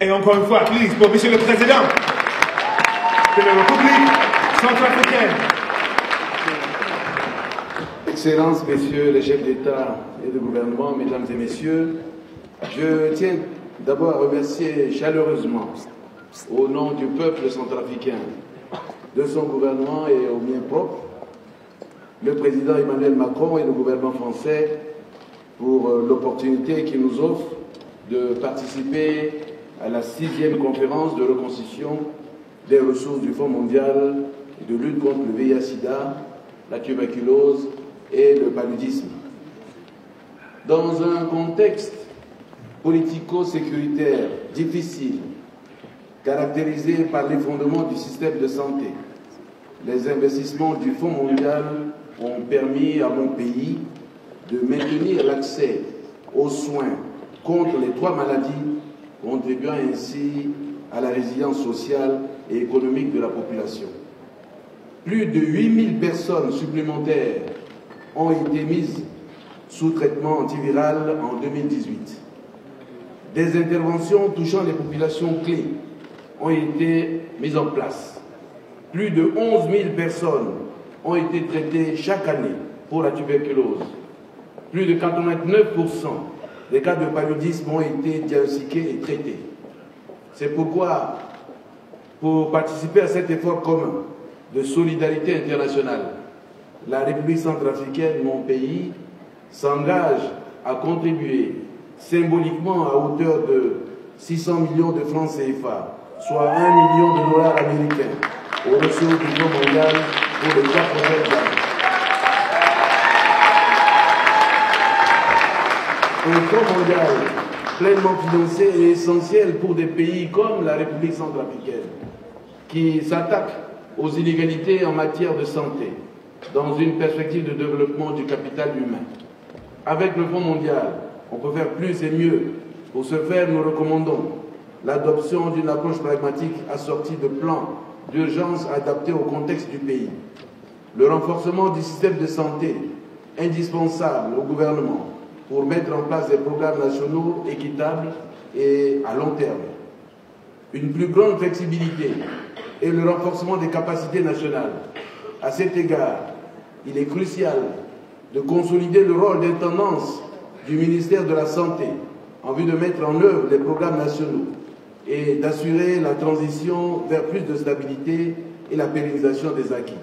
Et encore une fois, please, pour Monsieur le Président de la République centrafricaine. Excellences, Messieurs les chefs d'État et de gouvernement, Mesdames et Messieurs, je tiens d'abord à remercier chaleureusement, au nom du peuple centrafricain, de son gouvernement et au mien propre, le président Emmanuel Macron et le gouvernement français pour l'opportunité qu'il nous offre de participer à la 6e conférence de reconstitution des ressources du Fonds mondial de lutte contre le VIH-Sida, la tuberculose et le paludisme. Dans un contexte politico-sécuritaire difficile, caractérisé par l'effondrement du système de santé, les investissements du Fonds mondial ont permis à mon pays de maintenir l'accès aux soins contre les 3 maladies, contribuant ainsi à la résilience sociale et économique de la population. Plus de 8000 personnes supplémentaires ont été mises sous traitement antiviral en 2018. Des interventions touchant les populations clés ont été mises en place. Plus de 11 000 personnes ont été traitées chaque année pour la tuberculose. Plus de 89% des cas de paludisme ont été diagnostiqués et traités. C'est pourquoi, pour participer à cet effort commun de solidarité internationale, la République centrafricaine, mon pays, s'engage à contribuer symboliquement à hauteur de 600 millions de francs CFA, soit 1 million de dollars américains, aux ressources du Fonds mondial pour les 3 prochaines années. Un Fonds mondial pleinement financé est essentiel pour des pays comme la République centrafricaine, qui s'attaquent aux inégalités en matière de santé, dans une perspective de développement du capital humain. Avec le Fonds mondial, on peut faire plus et mieux. Pour ce faire, nous recommandons l'adoption d'une approche pragmatique assortie de plans d'urgence adaptés au contexte du pays, le renforcement du système de santé, indispensable au gouvernement pour mettre en place des programmes nationaux équitables et à long terme, une plus grande flexibilité et le renforcement des capacités nationales. À cet égard, il est crucial de consolider le rôle d'intendance du ministère de la Santé en vue de mettre en œuvre les programmes nationaux et d'assurer la transition vers plus de stabilité et la pérennisation des acquis.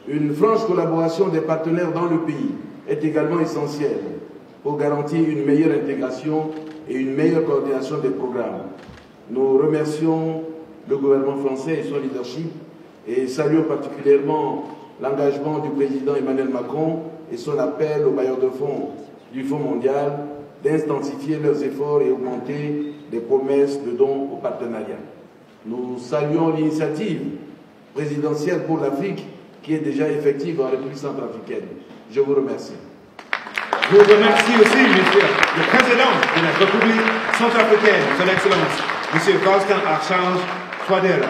Une franche collaboration des partenaires dans le pays est également essentielle pour garantir une meilleure intégration et une meilleure coordination des programmes. Nous remercions le gouvernement français et son leadership et saluons particulièrement l'engagement du président Emmanuel Macron et son appel aux bailleurs de fonds du Fonds mondial d'intensifier leurs efforts et augmenter les promesses de dons au partenariat. Nous saluons l'initiative présidentielle pour l'Afrique qui est déjà effective en République centrafricaine. Je vous remercie. Je vous remercie aussi, Monsieur le Président de la République centrafricaine, Son Excellence, Monsieur Faustin Archange Touadéra.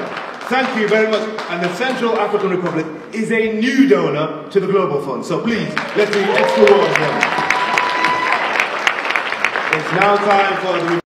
Thank you very much. And the Central African Republic is a new donor to the Global Fund. So please, let's be extra warm for them. It's now time for the